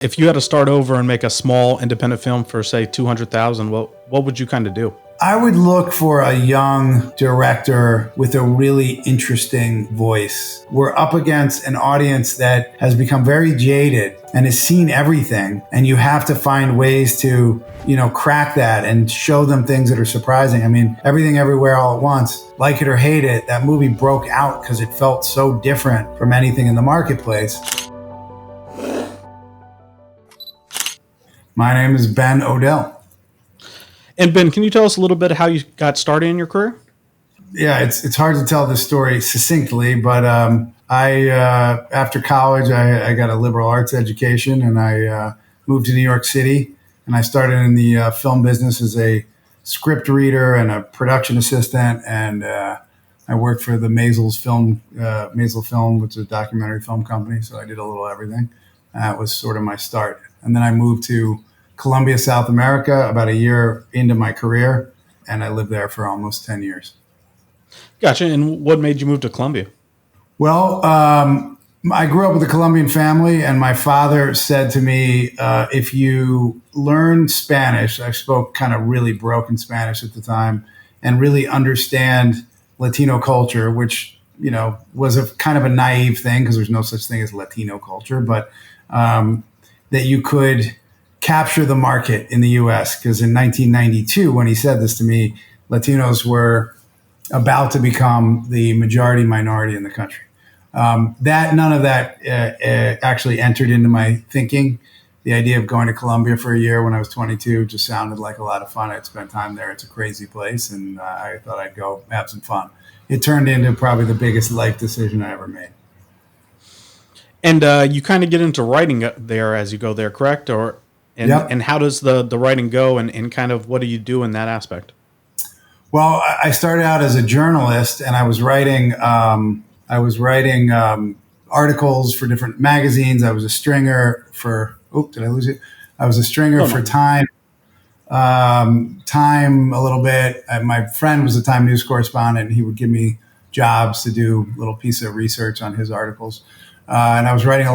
If you had to start over and make a small independent film for say 200,000, what would you kind of do? I would look for a young director with a really interesting voice. We're up against an audience that has become very jaded and has seen everything. And you have to find ways to, crack that and show them things that are surprising. I mean, Everything Everywhere All at Once, like it or hate it, that movie broke out because it felt so different from anything in the marketplace. My name is Ben Odell. And Ben, can you tell us a little bit how you got started in your career? Yeah, it's hard to tell this story succinctly, but after college, I got a liberal arts education, and I moved to New York City, and I started in the film business as a script reader and a production assistant, and I worked for the Maisel Film, which is a documentary film company, so I did a little everything. That was sort of my start. And then I moved to Colombia, South America, about a year into my career, and I lived there for almost 10 years. Gotcha. And what made you move to Colombia? Well, I grew up with a Colombian family, and my father said to me, if you learn Spanish, I spoke kind of really broken Spanish at the time, and really understand Latino culture, which, was a kind of a naive thing because there's no such thing as Latino culture, but that you could capture the market in the U.S. Because in 1992, when he said this to me, Latinos were about to become the majority minority in the country. None of that actually entered into my thinking. The idea of going to Colombia for a year when I was 22 just sounded like a lot of fun. I'd spent time there. It's a crazy place, and I thought I'd go have some fun. It turned into probably the biggest life decision I ever made. And you kind of get into writing there as you go there, correct? Yep. And how does the writing go, and kind of what do you do in that aspect? Well, I started out as a journalist, and I was writing articles for different magazines. I was a stringer for. Oh, did I lose it? I was a stringer for Time. Time a little bit. My friend was a Time news correspondent, and he would give me jobs to do a little piece of research on his articles. And I was writing for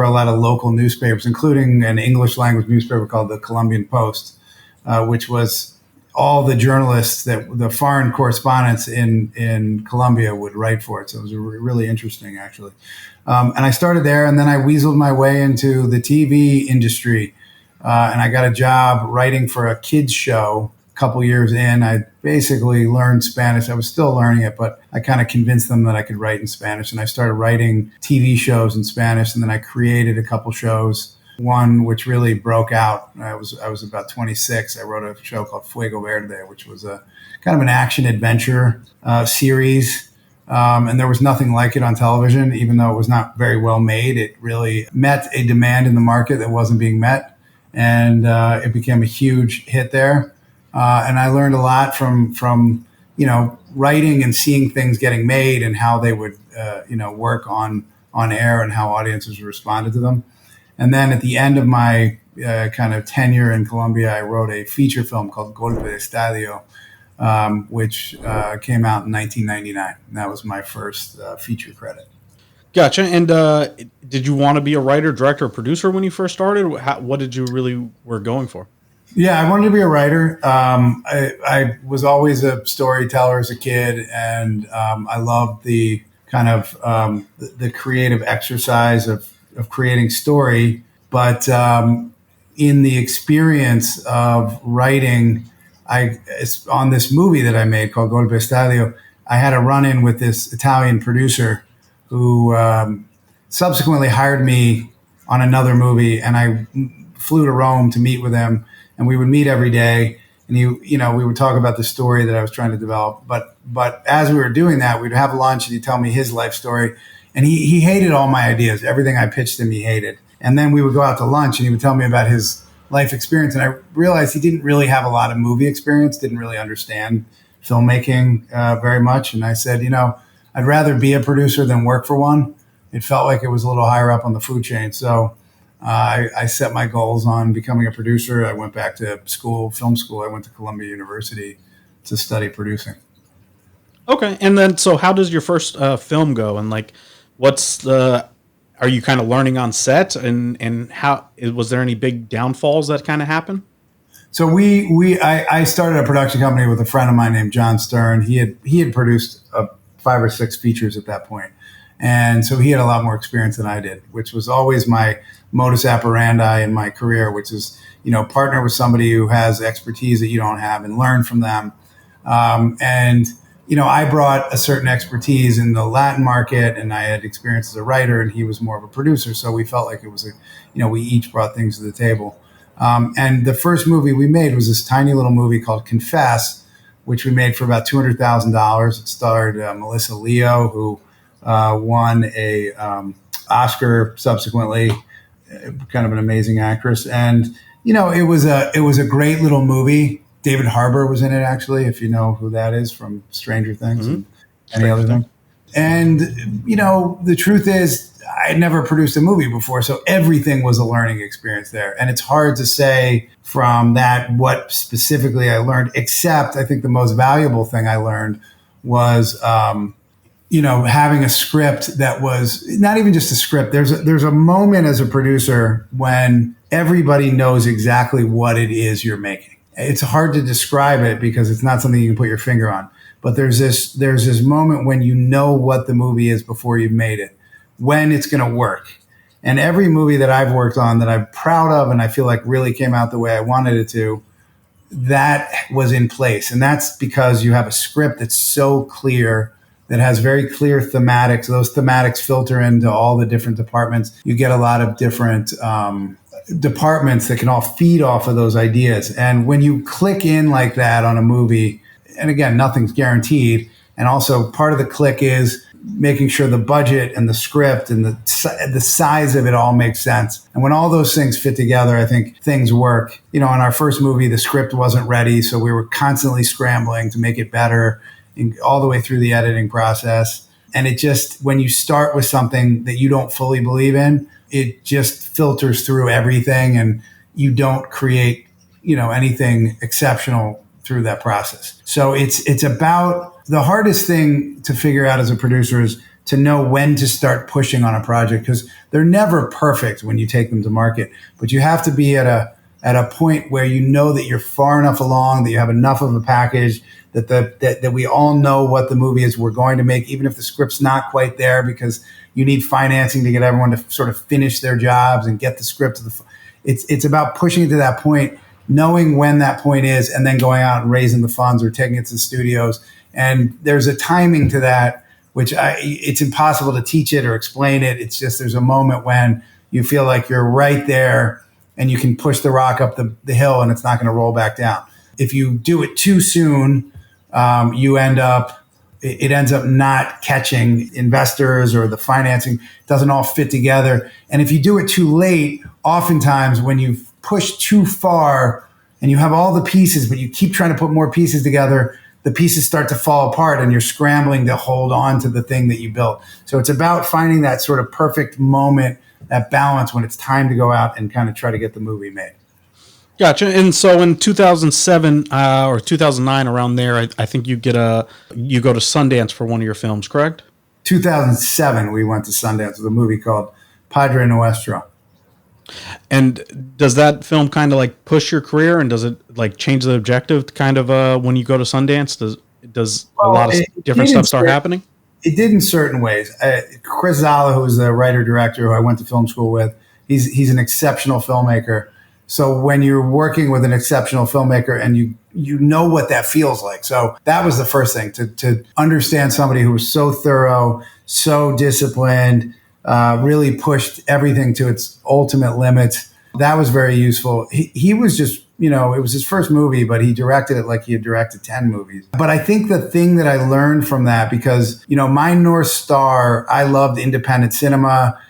a lot of local newspapers, including an English language newspaper called the Colombian Post, which was all the journalists that the foreign correspondents in Colombia would write for it. So it was really interesting, actually. And I started there, and then I weaseled my way into the TV industry. And I got a job writing for a kids show. A couple years in, I basically learned Spanish. I was still learning it, but I kind of convinced them that I could write in Spanish. And I started writing TV shows in Spanish. And then I created a couple shows. One which really broke out. I was about 26. I wrote a show called Fuego Verde, which was a kind of an action adventure series. And there was nothing like it on television, even though it was not very well made. It really met a demand in the market that wasn't being met. And it became a huge hit there. And I learned a lot from writing and seeing things getting made and how they would work on air and how audiences responded to them. And then at the end of my kind of tenure in Colombia, I wrote a feature film called Golpe de Estadio, which came out in 1999. And that was my first feature credit. Gotcha. And did you want to be a writer, director, or producer when you first started? What did you really were going for? Yeah, I wanted to be a writer. I was always a storyteller as a kid, and I loved the kind of the creative exercise of creating story. But in the experience of writing, on this movie that I made called Golpe Estadio, I had a run-in with this Italian producer who subsequently hired me on another movie, and I flew to Rome to meet with him. And we would meet every day, and we would talk about the story that I was trying to develop. But as we were doing that, we'd have lunch, and he'd tell me his life story. And he hated all my ideas. Everything I pitched him, he hated. And then we would go out to lunch, and he would tell me about his life experience. And I realized he didn't really have a lot of movie experience, didn't really understand filmmaking very much. And I said, I'd rather be a producer than work for one. It felt like it was a little higher up on the food chain. So I set my goals on becoming a producer. I went back to film school. I went to Columbia University to study producing. Okay. And then, so how does your first film go? And what's the are you kind of learning on set, and how was there any big downfalls that kind of happened? So I started a production company with a friend of mine named John Stern. He had produced 5 or 6 features at that point, and so he had a lot more experience than I did, which was always my modus operandi in my career, which is, partner with somebody who has expertise that you don't have and learn from them. And I brought a certain expertise in the Latin market, and I had experience as a writer, and he was more of a producer. So we felt like it was we each brought things to the table. And the first movie we made was this tiny little movie called Confess, which we made for about $200,000. It starred Melissa Leo, who won a Oscar subsequently, kind of an amazing actress. And it was a great little movie. David Harbour was in it, actually, if you know who that is from Stranger Things and any other thing. And the truth is, I had never produced a movie before, so everything was a learning experience there. And it's hard to say from that what specifically I learned, except I think the most valuable thing I learned was, having a script that was not even just a script. There's a moment as a producer when everybody knows exactly what it is you're making. It's hard to describe it because it's not something you can put your finger on. But there's this moment when you know what the movie is before you've made it, when it's going to work. And every movie that I've worked on that I'm proud of and I feel like really came out the way I wanted it to, that was in place. And that's because you have a script that's so clear, that has very clear thematics. Those thematics filter into all the different departments. You get a lot of different departments that can all feed off of those ideas. And when you click in like that on a movie, and again, nothing's guaranteed. And also part of the click is making sure the budget and the script and the size of it all makes sense. And when all those things fit together, I think things work. In our first movie, the script wasn't ready, so we were constantly scrambling to make it better all the way through the editing process. And it just, when you start with something that you don't fully believe in, it just filters through everything, and you don't create, anything exceptional through that process. So it's about, the hardest thing to figure out as a producer is to know when to start pushing on a project, because they're never perfect when you take them to market, but you have to be at a point where you know that you're far enough along, that you have enough of a package, that we all know what the movie is we're going to make, even if the script's not quite there, because you need financing to get everyone to sort of finish their jobs and get the script to the. It's about pushing it to that point, knowing when that point is, and then going out and raising the funds or taking it to the studios. And there's a timing to that, which it's impossible to teach it or explain it. It's just, there's a moment when you feel like you're right there and you can push the rock up the hill and it's not going to roll back down. If you do it too soon, it ends up not catching investors, or the financing doesn't all fit together. And if you do it too late, oftentimes when you push too far and you have all the pieces, but you keep trying to put more pieces together, the pieces start to fall apart and you're scrambling to hold on to the thing that you built. So it's about finding that sort of perfect moment, that balance when it's time to go out and kind of try to get the movie made. Gotcha. And so in 2007 or 2009, around there, I think you go to Sundance for one of your films, correct? 2007, we went to Sundance with a movie called Padre Nuestro. And does that film kind of like push your career, and does it like change the objective kind of when you go to Sundance? Does a lot of different stuff start happening? It did in certain ways. Chris Zala, who was the writer-director who I went to film school with, he's an exceptional filmmaker. So when you're working with an exceptional filmmaker and you know what that feels like. So that was the first thing, to understand somebody who was so thorough, so disciplined, really pushed everything to its ultimate limits. That was very useful. He was just, it was his first movie, but he directed it like he had directed 10 movies. But I think the thing that I learned from that, because, my North Star, I loved independent cinema.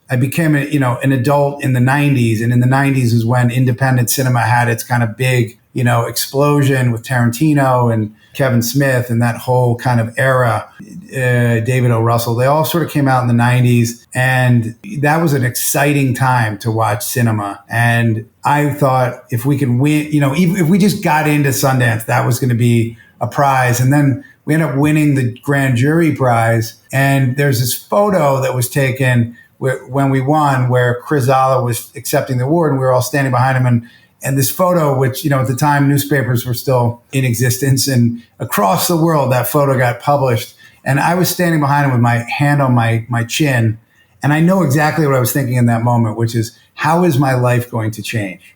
I became an adult in the 90s, and in the 90s is when independent cinema had its kind of big, explosion with Tarantino and Kevin Smith and that whole kind of era, David O. Russell. They all sort of came out in the 90s, and that was an exciting time to watch cinema. And I thought if we could win, even if we just got into Sundance, that was going to be a prize. And then we ended up winning the grand jury prize. And there's this photo that was taken when we won, where Chris Zala was accepting the award, and we were all standing behind him, and this photo, which, at the time newspapers were still in existence, and across the world that photo got published, and I was standing behind him with my hand on my chin, and I know exactly what I was thinking in that moment, which is, how is my life going to change?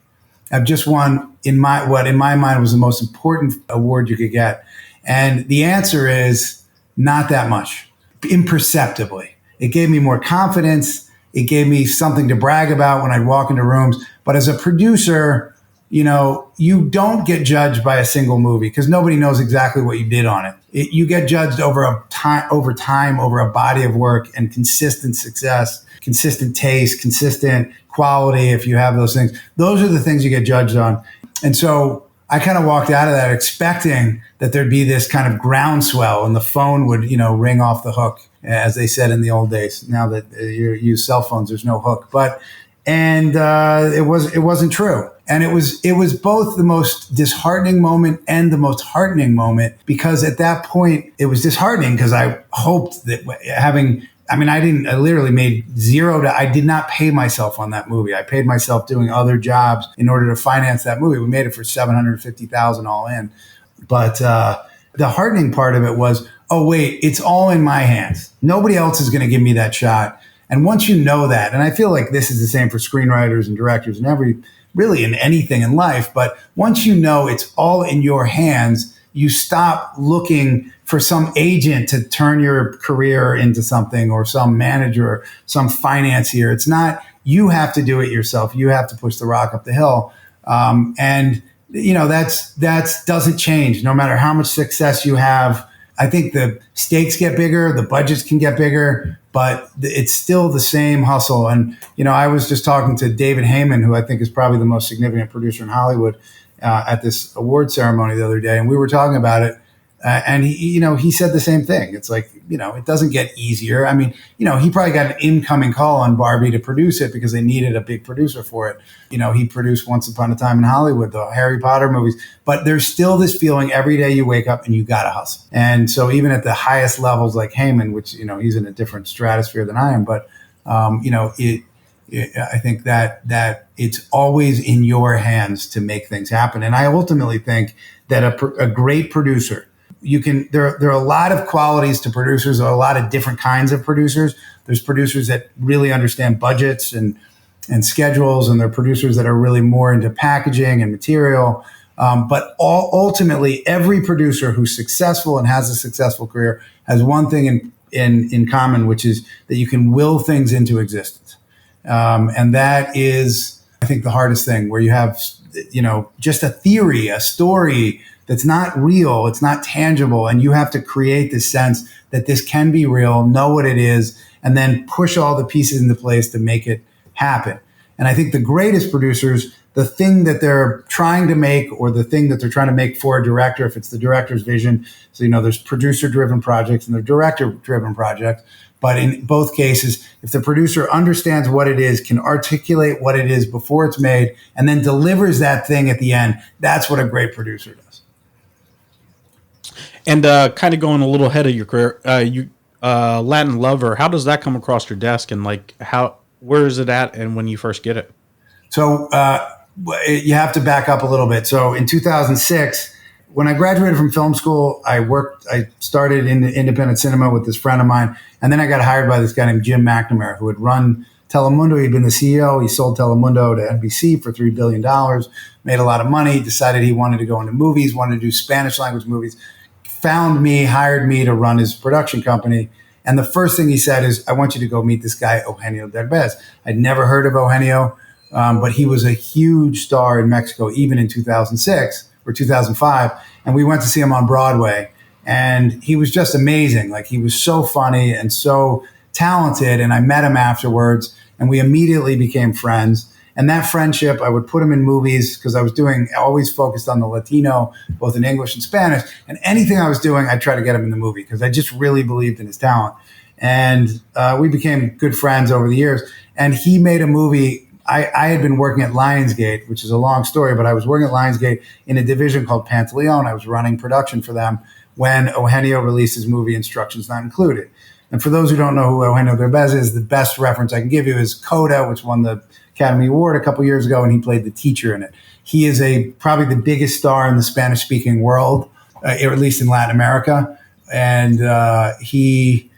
I've just won what in my mind was the most important award you could get. And the answer is not that much, imperceptibly. It gave me more confidence. It gave me something to brag about when I'd walk into rooms. But as a producer, you don't get judged by a single movie because nobody knows exactly what you did on it. You get judged over time, over a body of work and consistent success, consistent taste, consistent quality. If you have those things, those are the things you get judged on. And so I kind of walked out of that expecting that there'd be this kind of groundswell and the phone would, ring off the hook, as they said in the old days. Now that you use cell phones, there's no hook. It wasn't true. And it was both the most disheartening moment and the most heartening moment, because at that point it was disheartening because I hoped that I literally made I did not pay myself on that movie. I paid myself doing other jobs in order to finance that movie. We made it for $750,000 all in. But the heartening part of it was, oh wait, it's all in my hands. Nobody else is going to give me that shot. And once you know that, and I feel like this is the same for screenwriters and directors and really in anything in life, but once you know it's all in your hands, you stop looking for some agent to turn your career into something, or some manager, or some financier. It's not, you have to do it yourself. You have to push the rock up the hill. That's doesn't change no matter how much success you have. I think the stakes get bigger, the budgets can get bigger, but it's still the same hustle. And, I was just talking to David Heyman, who I think is probably the most significant producer in Hollywood, at this award ceremony the other day. And we were talking about it. And he said the same thing. It's like, it doesn't get easier. I mean, he probably got an incoming call on Barbie to produce it because they needed a big producer for it. He produced Once Upon a Time in Hollywood, the Harry Potter movies, but there's still this feeling every day you wake up and you got to hustle. And so even at the highest levels like Heyman, which, he's in a different stratosphere than I am, but, I think that it's always in your hands to make things happen. And I ultimately think that a great producer, there are a lot of qualities to producers. There are a lot of different kinds of producers. There's producers that really understand budgets and schedules, and there are producers that are really more into packaging and material. But ultimately, every producer who's successful and has a successful career has one thing in common, which is that you can will things into existence. And that is, I think, the hardest thing, where you have, just a theory, a story that's not real, it's not tangible, and you have to create this sense that this can be real, know what it is, and then push all the pieces into place to make it happen. And I think the greatest producers, the thing that they're trying to make, or the thing that they're trying to make for a director, if it's the director's vision, so there's producer-driven projects and there's director-driven projects. But in both cases, if the producer understands what it is, can articulate what it is before it's made, and then delivers that thing at the end, that's what a great producer does. And kind of going a little ahead of your career, Latin Lover, how does that come across your desk, and where is it at, and when you first get it? So you have to back up a little bit. So in 2006, when I graduated from film school, I started in independent cinema with this friend of mine, and then I got hired by this guy named Jim McNamara, who had run Telemundo. He'd been the CEO. He sold Telemundo to NBC for $3 billion, made a lot of money, decided he wanted to go into movies, wanted to do Spanish language movies, found me, hired me to run his production company. And the first thing he said is, I want you to go meet this guy, Eugenio Derbez. I'd never heard of Eugenio, but he was a huge star in Mexico, even in 2006 or 2005. And we went to see him on Broadway. And he was just amazing. Like, he was so funny and so talented. And I met him afterwards, and we immediately became friends. And that friendship, I would put him in movies because I was always focused on the Latino, both in English and Spanish. And anything I was doing, I'd try to get him in the movie because I just really believed in his talent. And we became good friends over the years. And he made a movie. I had been working at Lionsgate, which is a long story, but I was working at Lionsgate in a division called Pantaleon. I was running production for them when Eugenio released his movie Instructions Not Included. And for those who don't know who Eugenio Derbez is, the best reference I can give you is Coda, which won the Academy Award a couple years ago, and he played the teacher in it. He is probably the biggest star in the Spanish-speaking world, or at least in Latin America. And he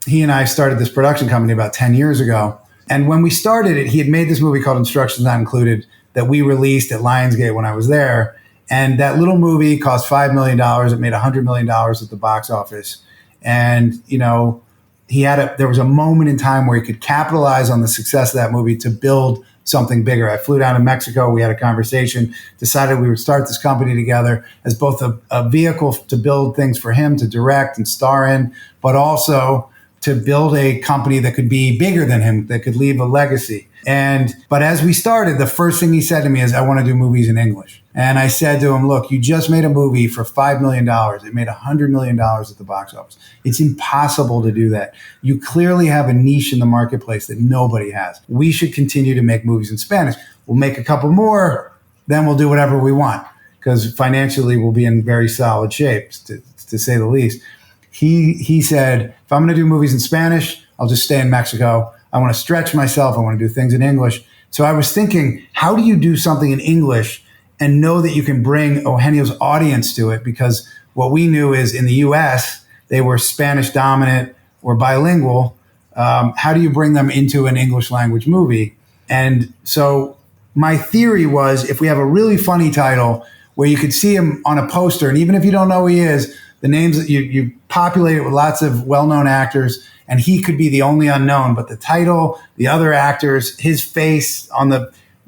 and I started this production company about 10 years ago. And when we started it, he had made this movie called Instructions Not Included that we released at Lionsgate when I was there. And that little movie cost $5 million. It made $100 million at the box office. And, you know, there was a moment in time where he could capitalize on the success of that movie to build something bigger. I flew down to Mexico. We had a conversation, decided we would start this company together as both a vehicle to build things for him to direct and star in, but also to build a company that could be bigger than him, that could leave a legacy. But as we started, the first thing he said to me is, I want to do movies in English. And I said to him, look, you just made a movie for $5 million. It made $100 million at the box office. It's impossible to do that. You clearly have a niche in the marketplace that nobody has. We should continue to make movies in Spanish. We'll make a couple more, then we'll do whatever we want, because financially we'll be in very solid shape, to say the least. He said, if I'm going to do movies in Spanish, I'll just stay in Mexico. I want to stretch myself. I want to do things in English. So I was thinking, how do you do something in English and know that you can bring Eugenio's audience to it? Because what we knew is in the US, they were Spanish dominant or bilingual. How do you bring them into an English language movie? And so my theory was, if we have a really funny title where you could see him on a poster, and even if you don't know who he is, the names that you populate it with lots of well-known actors, and he could be the only unknown, but the title, the other actors, his face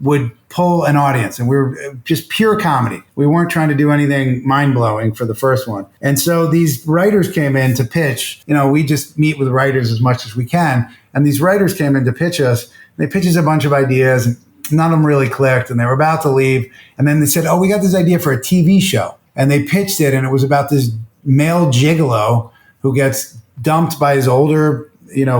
would pull an audience. And we were just pure comedy. We weren't trying to do anything mind-blowing for the first one. And so these writers came in to pitch. You know, we just meet with writers as much as we can. And these writers came in to pitch us. They pitched us a bunch of ideas, and none of them really clicked, and they were about to leave. And then they said, we got this idea for a TV show. And they pitched it, and it was about this male gigolo who gets dumped by his older,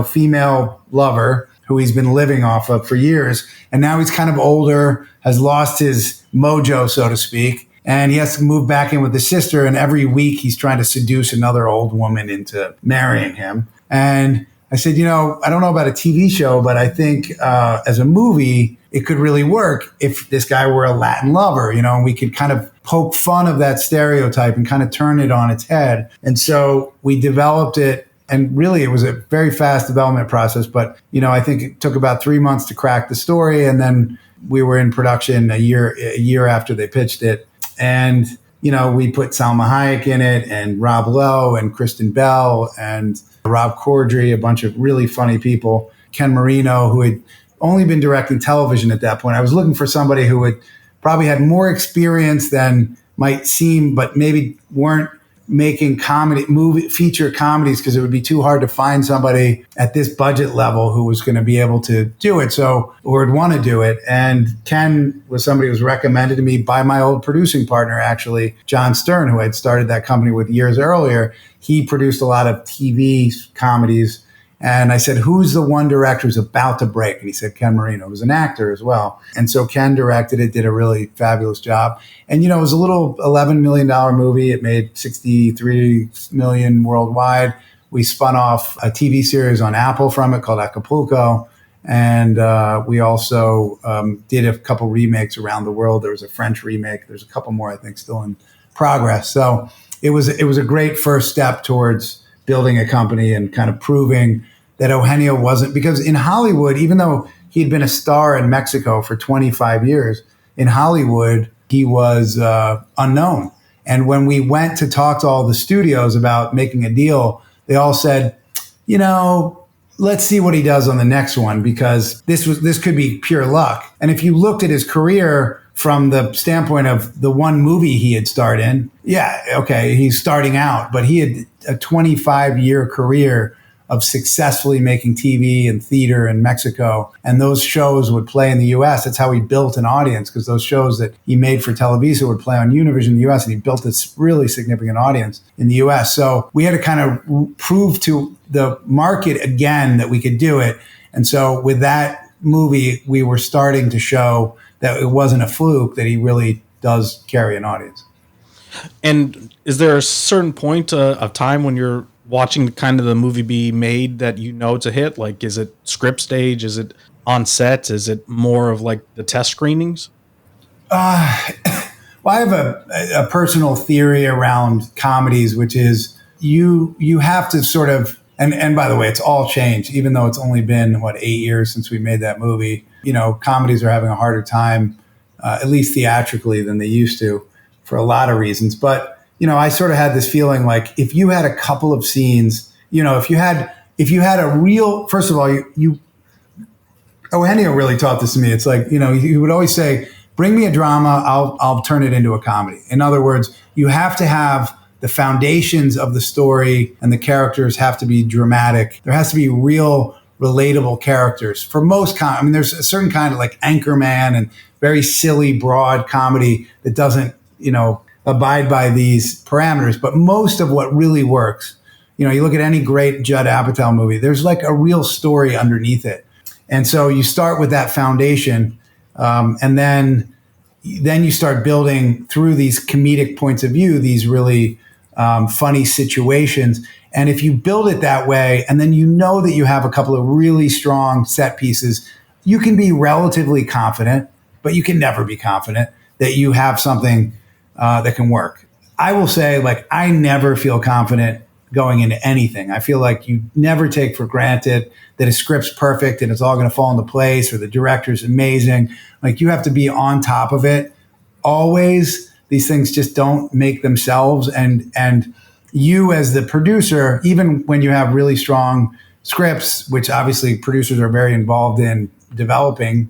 female lover who he's been living off of for years. And now he's kind of older, has lost his mojo, so to speak. And he has to move back in with his sister. And every week he's trying to seduce another old woman into marrying him. And I said, I don't know about a TV show, but I think as a movie, it could really work if this guy were a Latin lover, and we could kind of poke fun of that stereotype and kind of turn it on its head. And so we developed it. And really, it was a very fast development process. But, I think it took about 3 months to crack the story. And then we were in production a year after they pitched it. And, we put Salma Hayek in it, and Rob Lowe and Kristen Bell and Rob Corddry, a bunch of really funny people. Ken Marino, who had only been directing television at that point. I was looking for somebody who had probably had more experience than might seem, but maybe weren't making feature comedies, because it would be too hard to find somebody at this budget level who was going to be able to do it, or would want to do it. And Ken was somebody who was recommended to me by my old producing partner, actually, John Stern, who I'd started that company with years earlier. He produced a lot of TV comedies. And I said, who's the one director who's about to break? And he said, Ken Marino, who's an actor as well. And so Ken directed it, did a really fabulous job. And, it was a little $11 million movie. It made $63 million worldwide. We spun off a TV series on Apple from it called Acapulco. And we also did a couple remakes around the world. There was a French remake. There's a couple more, I think, still in progress. So it was a great first step towards building a company and kind of proving that Eugenio wasn't, because in Hollywood, even though he had been a star in Mexico for 25 years, in Hollywood, he was unknown. And when we went to talk to all the studios about making a deal, they all said, let's see what he does on the next one, because this could be pure luck. And if you looked at his career from the standpoint of the one movie he had starred in, he's starting out, but he had a 25-year career of successfully making TV and theater in Mexico. And those shows would play in the US. That's how he built an audience, because those shows that he made for Televisa would play on Univision in the US, and he built this really significant audience in the US. So we had to kind of prove to the market again that we could do it. And so with that movie, we were starting to show that it wasn't a fluke, that he really does carry an audience. And is there a certain point of time when you're watching kind of the movie be made that you know it's a hit? Like, is it script stage? Is it on set? Is it more of like the test screenings? Well, I have a personal theory around comedies, which is you have to sort of, and by the way, it's all changed, even though it's only been, 8 years since we made that movie. Comedies are having a harder time, at least theatrically, than they used to for a lot of reasons. But, I sort of had this feeling like if you had a couple of scenes, if you had a real, first of all, Eugenio really taught this to me. It's like, he would always say, bring me a drama, I'll turn it into a comedy. In other words, you have to have the foundations of the story and the characters have to be dramatic. There has to be real, relatable characters. For most there's a certain kind of like Anchorman and very silly, broad comedy that doesn't, abide by these parameters. But most of what really works, you look at any great Judd Apatow movie, there's like a real story underneath it. And so you start with that foundation, and then you start building through these comedic points of view, these really funny situations. And if you build it that way, and then that you have a couple of really strong set pieces, you can be relatively confident, but you can never be confident that you have something that can work. I will say, like, I never feel confident going into anything. I feel like you never take for granted that a script's perfect and it's all going to fall into place, or the director's amazing. Like, you have to be on top of it always. These things just don't make themselves. And you as the producer, even when you have really strong scripts, which obviously producers are very involved in developing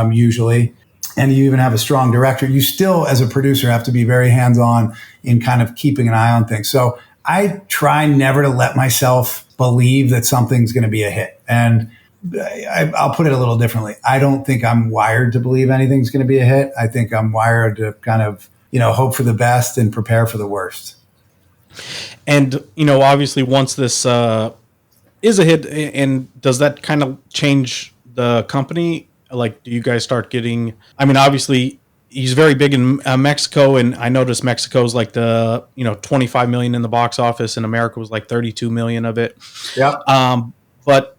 usually, and you even have a strong director, you still as a producer have to be very hands-on in kind of keeping an eye on things. So I try never to let myself believe that something's going to be a hit. And I'll put it a little differently. I don't think I'm wired to believe anything's going to be a hit. I think I'm wired to kind of, hope for the best and prepare for the worst. And, obviously once this is a hit, and does that kind of change the company? Like, do you guys start getting, obviously he's very big in Mexico, and I noticed Mexico's like the 25 million in the box office, and America was like 32 million of it. Yeah. But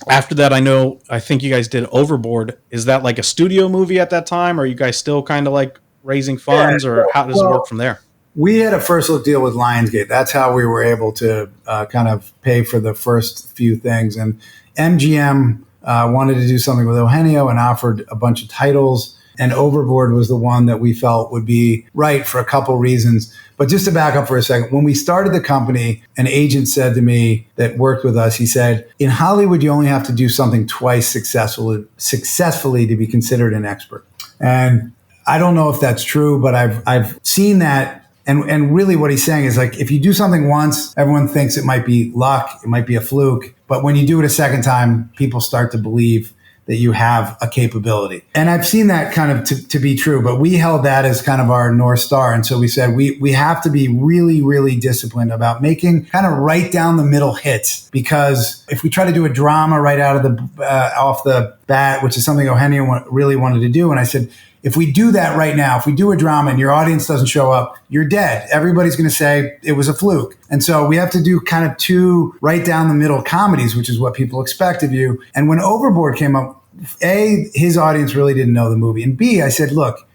after that, I think you guys did Overboard. Is that like a studio movie at that time? Or are you guys still kind of like raising funds, or how does it work from there? We had a first look deal with Lionsgate. That's how we were able to kind of pay for the first few things. And MGM wanted to do something with Eugenio and offered a bunch of titles. And Overboard was the one that we felt would be right for a couple reasons. But just to back up for a second, when we started the company, an agent said to me that worked with us, he said, in Hollywood, you only have to do something twice successfully to be considered an expert. And I don't know if that's true, but I've seen that. And really what he's saying is, like, if you do something once, everyone thinks it might be luck, it might be a fluke. But when you do it a second time, people start to believe that you have a capability. And I've seen that kind of to be true, but we held that as kind of our North Star. And so we said, we have to be really, really disciplined about making kind of right down the middle hits. Because if we try to do a drama right out of off the bat, which is something Eugenio really wanted to do. And I said, if we do that right now, if we do a drama and your audience doesn't show up, you're dead. Everybody's going to say it was a fluke. And so we have to do kind of two right down the middle comedies, which is what people expect of you. And when Overboard came up, A, his audience really didn't know the movie. And B, I said, look,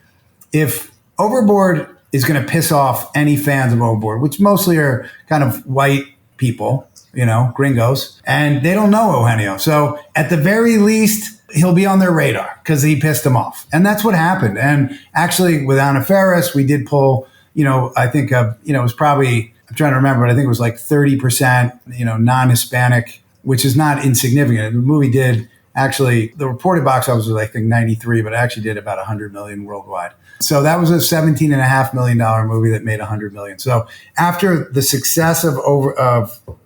if Overboard is going to piss off any fans of Overboard, which mostly are kind of white people, gringos, and they don't know Eugenio. So at the very least, he'll be on their radar because he pissed them off. And that's what happened. And actually with Anna Faris, we did pull, I think, it was probably, I'm trying to remember, but I think it was like 30%, non-Hispanic, which is not insignificant. The movie did actually, the reported box office was, I think, 93, but it actually did about 100 million worldwide. So that was a $17.5 million movie that made 100 million. So after the success of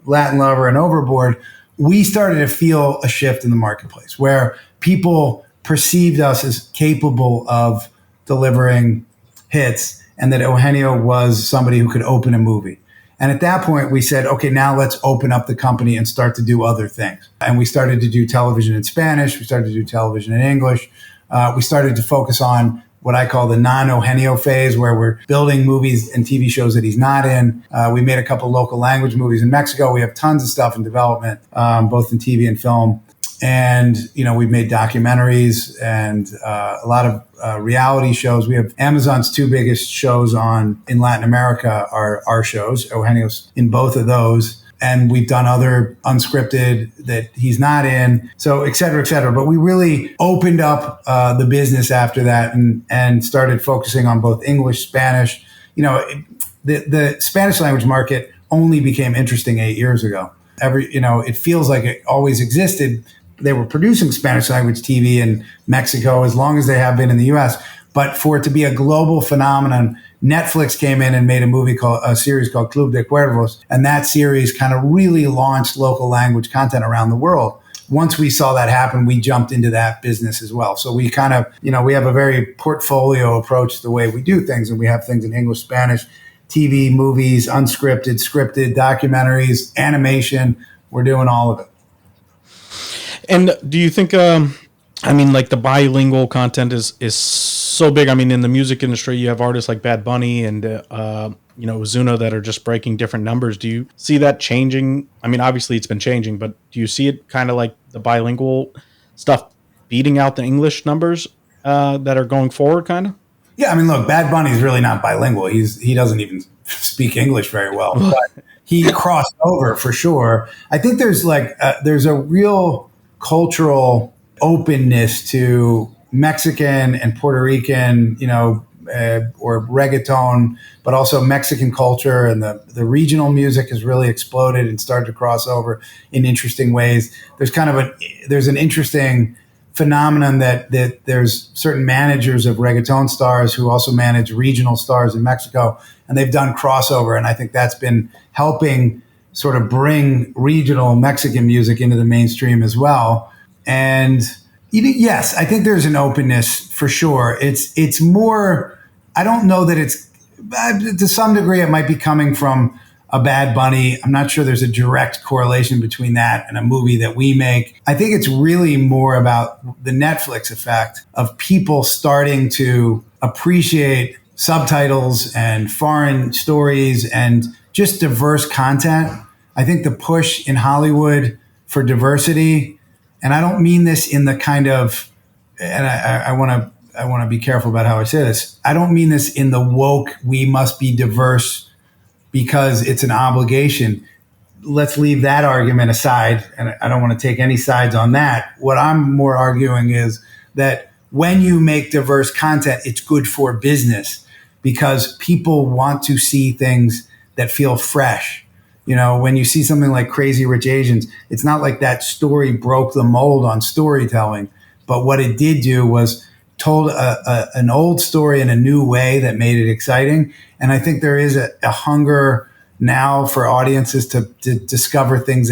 Latin Lover and Overboard, we started to feel a shift in the marketplace where people perceived us as capable of delivering hits, and that Eugenio was somebody who could open a movie. And at that point, we said, okay, now let's open up the company and start to do other things. And we started to do television in Spanish. We started to do television in English. We started to focus on what I call the non-Eugenio phase, where we're building movies and TV shows that he's not in. We made a couple local language movies in Mexico. We have tons of stuff in development, both in TV and film. And, we've made documentaries and a lot of reality shows. We have Amazon's two biggest shows in Latin America are our shows, Eugenio's in both of those. And we've done other unscripted that he's not in, so et cetera, et cetera. But we really opened up the business after that and started focusing on both English, Spanish. The Spanish language market only became interesting 8 years ago. It feels like it always existed. They were producing Spanish language TV in Mexico as long as they have been in the US. But for it to be a global phenomenon, Netflix came in and made a series called Club de Cuervos. And that series kind of really launched local language content around the world. Once we saw that happen, we jumped into that business as well. So we kind of, we have a very portfolio approach to the way we do things. And we have things in English, Spanish, TV, movies, unscripted, scripted, documentaries, animation. We're doing all of it. And do you think, like the bilingual content is so big? I mean, in the music industry, you have artists like Bad Bunny and, Ozuna that are just breaking different numbers. Do you see that changing? I mean, obviously it's been changing, but do you see it kind of like the bilingual stuff beating out the English numbers that are going forward kind of? Yeah, I mean, look, Bad Bunny is really not bilingual. He doesn't even speak English very well, but he crossed over for sure. I think there's a real cultural openness to Mexican and Puerto Rican, or reggaeton, but also Mexican culture, and the regional music has really exploded and started to cross over in interesting ways. There's an interesting phenomenon that there's certain managers of reggaeton stars who also manage regional stars in Mexico, and they've done crossover, and I think that's been helping sort of bring regional Mexican music into the mainstream as well. And yes, I think there's an openness for sure. It's more, I don't know that it's, to some degree, it might be coming from a Bad Bunny. I'm not sure there's a direct correlation between that and a movie that we make. I think it's really more about the Netflix effect of people starting to appreciate subtitles and foreign stories and just diverse content. I think the push in Hollywood for diversity, and I don't mean this in the kind of, and I want to be careful about how I say this. I don't mean this in the woke, we must be diverse because it's an obligation. Let's leave that argument aside, and I don't want to take any sides on that. What I'm more arguing is that when you make diverse content, it's good for business because people want to see things that feel fresh. When you see something like Crazy Rich Asians, it's not like that story broke the mold on storytelling, but what it did do was told an old story in a new way that made it exciting. And I think there is a hunger now for audiences to discover things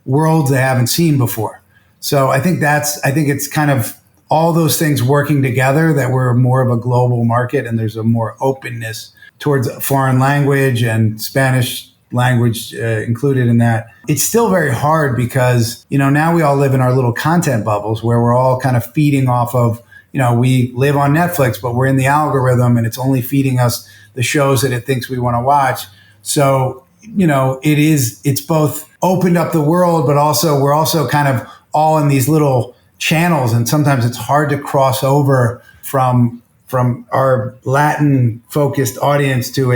worlds they haven't seen before. So I think it's kind of all those things working together that we're more of a global market and there's a more openness towards foreign language and Spanish language included in that. It's still very hard because, now we all live in our little content bubbles where we're all kind of feeding off of, we live on Netflix, but we're in the algorithm and it's only feeding us the shows that it thinks we want to watch. So, it's both opened up the world, but also we're also kind of all in these little channels. And sometimes it's hard to cross over from our Latin focused audience to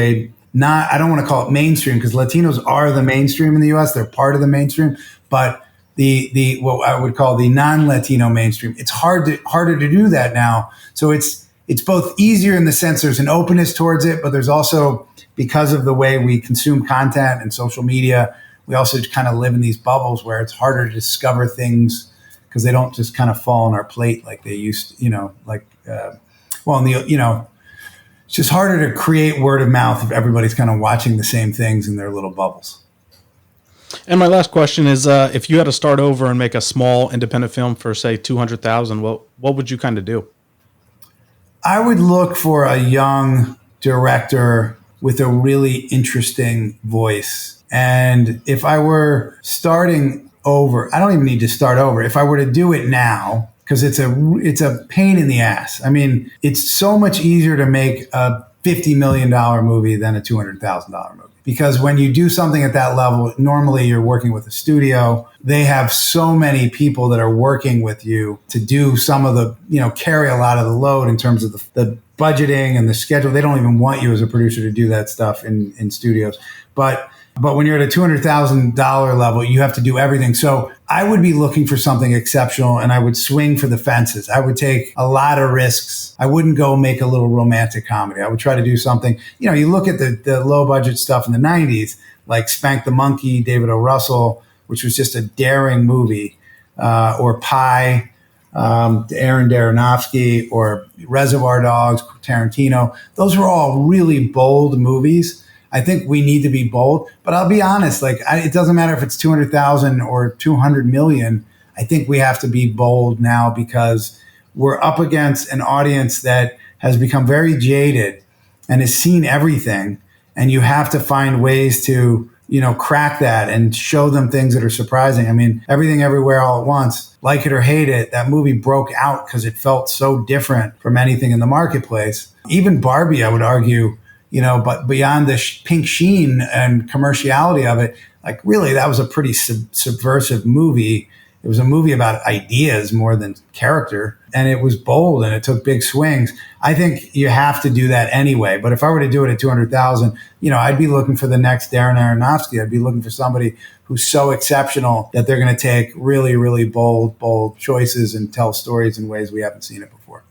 I don't want to call it mainstream because Latinos are the mainstream in the US. They're part of the mainstream, but the what I would call the non-Latino mainstream, it's harder to do that now. So it's both easier in the sense there's an openness towards it, but there's also, because of the way we consume content and social media, we also kind of live in these bubbles where it's harder to discover things because they don't just kind of fall on our plate like they used to, it's just harder to create word of mouth if everybody's kind of watching the same things in their little bubbles. And my last question is, if you had to start over and make a small independent film for, say, $200,000, what would you kind of do? I would look for a young director with a really interesting voice. And if I were starting over, I don't even need to start over. If I were to do it now, because it's a pain in the ass. I mean, it's so much easier to make a $50 million movie than a $200,000 movie. Because when you do something at that level, normally you're working with a studio. They have so many people that are working with you to do some of the, carry a lot of the load in terms of the budgeting and the schedule. They don't even want you as a producer to do that stuff in studios. But when you're at a $200,000 level, you have to do everything. So I would be looking for something exceptional, and I would swing for the fences. I would take a lot of risks. I wouldn't go make a little romantic comedy. I would try to do something. You look at the low budget stuff in the 90s, like Spank the Monkey, David O. Russell, which was just a daring movie, or Pie, Aaron Aronofsky, or Reservoir Dogs, Tarantino. Those were all really bold movies. I think we need to be bold, but I'll be honest, it doesn't matter if it's 200,000 or 200 million. I think we have to be bold now because we're up against an audience that has become very jaded and has seen everything. And you have to find ways to, crack that and show them things that are surprising. I mean, Everything Everywhere All at Once, like it or hate it, that movie broke out because it felt so different from anything in the marketplace. Even Barbie, I would argue, but beyond the pink sheen and commerciality of it, really, that was a pretty subversive movie. It was a movie about ideas more than character, and it was bold and it took big swings. I think you have to do that anyway. But if I were to do it at 200,000, I'd be looking for the next Darren Aronofsky. I'd be looking for somebody who's so exceptional that they're going to take really, really bold choices and tell stories in ways we haven't seen it before.